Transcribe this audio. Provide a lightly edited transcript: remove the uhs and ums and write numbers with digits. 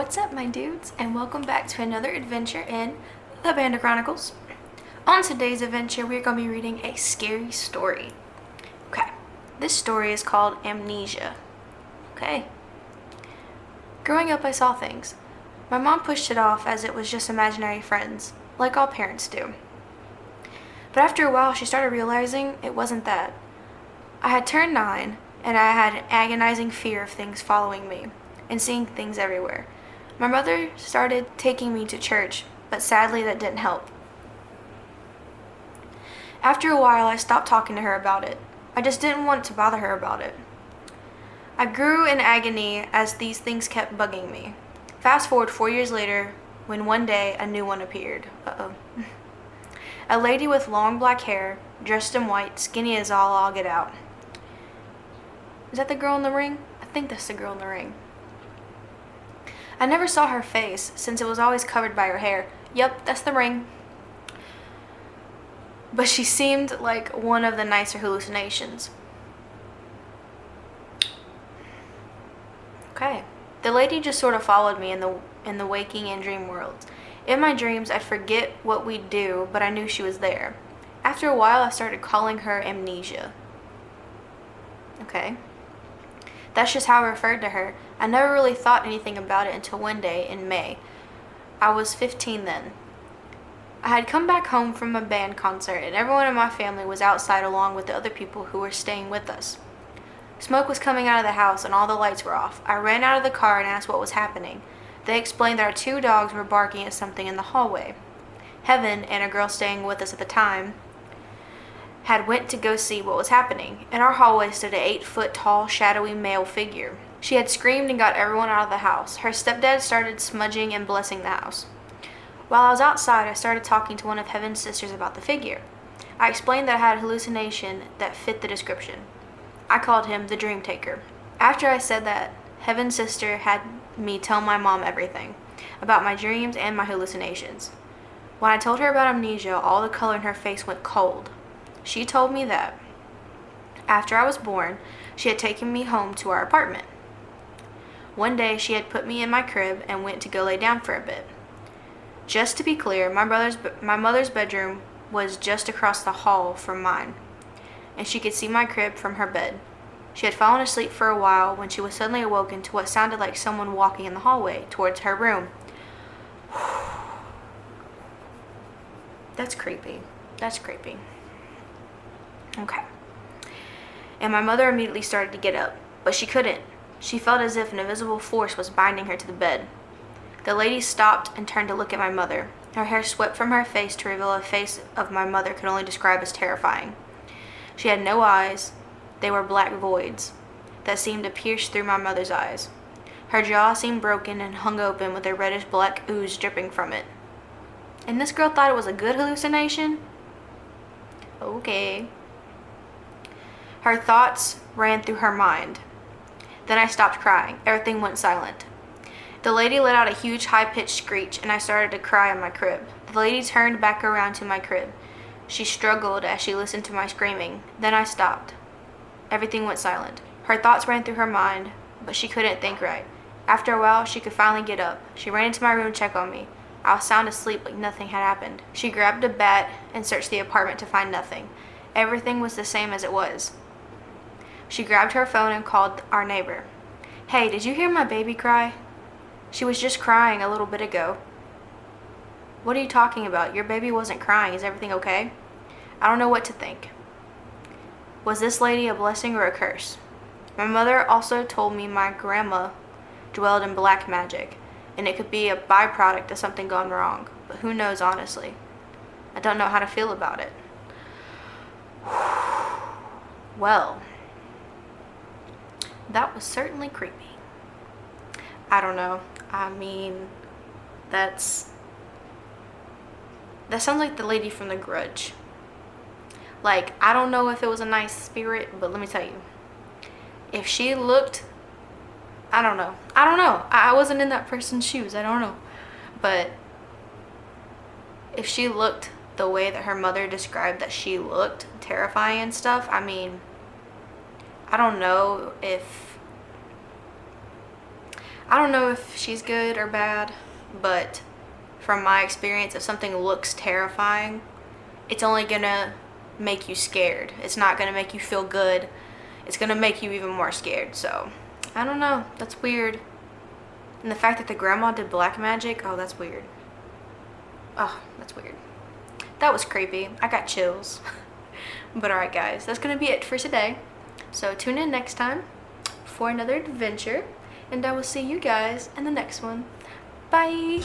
What's up, my dudes, and welcome back to another adventure in the Panda Chronicles. On today's adventure, we're going to be reading a scary story. Okay, this story is called Amnesia. Okay. Growing up, I saw things. My mom pushed it off as it was just imaginary friends, like all parents do. But after a while, she started realizing it wasn't that. I had turned 9, and I had an agonizing fear of things following me and seeing things everywhere. My mother started taking me to church, but sadly that didn't help. After a while, I stopped talking to her about it. I just didn't want to bother her about it. I grew in agony as these things kept bugging me. Fast forward 4 years later, when one day a new one appeared. A lady with long black hair, dressed in white, skinny as all get out. Is that the girl in the ring? I think that's the girl in the ring. I never saw her face, since it was always covered by her hair. Yep, that's the ring. But she seemed like one of the nicer hallucinations. Okay. The lady just sort of followed me in the waking and dream worlds. In my dreams, I'd forget what we'd do, but I knew she was there. After a while, I started calling her Amnesia. Okay. That's just how I referred to her. I never really thought anything about it until one day in May. I was 15 then. I had come back home from a band concert, and everyone in my family was outside along with the other people who were staying with us. Smoke was coming out of the house and all the lights were off. I ran out of the car and asked what was happening. They explained that our 2 dogs were barking at something in the hallway. Heaven, and a girl staying with us at the time, had went to go see what was happening. In our hallway stood an 8-foot tall, shadowy male figure. She had screamed and got everyone out of the house. Her stepdad started smudging and blessing the house. While I was outside, I started talking to one of Heaven's sisters about the figure. I explained that I had a hallucination that fit the description. I called him the Dream Taker. After I said that, Heaven's sister had me tell my mom everything about my dreams and my hallucinations. When I told her about amnesia, all the color in her face went cold. She told me that after I was born, she had taken me home to our apartment. One day, she had put me in my crib and went to go lay down for a bit. Just to be clear, my mother's bedroom was just across the hall from mine, and she could see my crib from her bed. She had fallen asleep for a while when she was suddenly awoken to what sounded like someone walking in the hallway towards her room. That's creepy. That's creepy. Okay. And my mother immediately started to get up, but she couldn't. She felt as if an invisible force was binding her to the bed. The lady stopped and turned to look at my mother. Her hair swept from her face to reveal a face of my mother could only describe as terrifying. She had no eyes. They were black voids that seemed to pierce through my mother's eyes. Her jaw seemed broken and hung open with a reddish-black ooze dripping from it. And this girl thought it was a good hallucination? Okay. Her thoughts ran through her mind. Then I stopped crying. Everything went silent. The lady let out a huge high-pitched screech, and I started to cry in my crib. The lady turned back around to my crib. She struggled as she listened to my screaming. Then I stopped. Everything went silent. Her thoughts ran through her mind, but she couldn't think right. After a while, she could finally get up. She ran into my room to check on me. I was sound asleep like nothing had happened. She grabbed a bat and searched the apartment to find nothing. Everything was the same as it was. She grabbed her phone and called our neighbor. "Hey, did you hear my baby cry? She was just crying a little bit ago." "What are you talking about? Your baby wasn't crying. Is everything okay?" I don't know what to think. Was this lady a blessing or a curse? My mother also told me my grandma dwelled in black magic, and it could be a byproduct of something gone wrong. But who knows, honestly? I don't know how to feel about it. Well, that was certainly creepy. I don't know. I mean, that sounds like the lady from The Grudge. Like, I don't know if it was a nice spirit, but let me tell you. If she looked, I don't know. I wasn't in that person's shoes. I don't know. But if she looked the way that her mother described that she looked, terrifying and stuff, I mean, I don't know if I don't know if she's good or bad, but from my experience, if something looks terrifying, it's only gonna make you scared. It's not gonna make you feel good. It's gonna make you even more scared. So, I don't know. That's weird. And the fact that the grandma did black magic, oh, that's weird. Oh, that's weird. That was creepy. I got chills. But alright guys, that's gonna be it for today. So tune in next time for another adventure, and I will see you guys in the next one. Bye!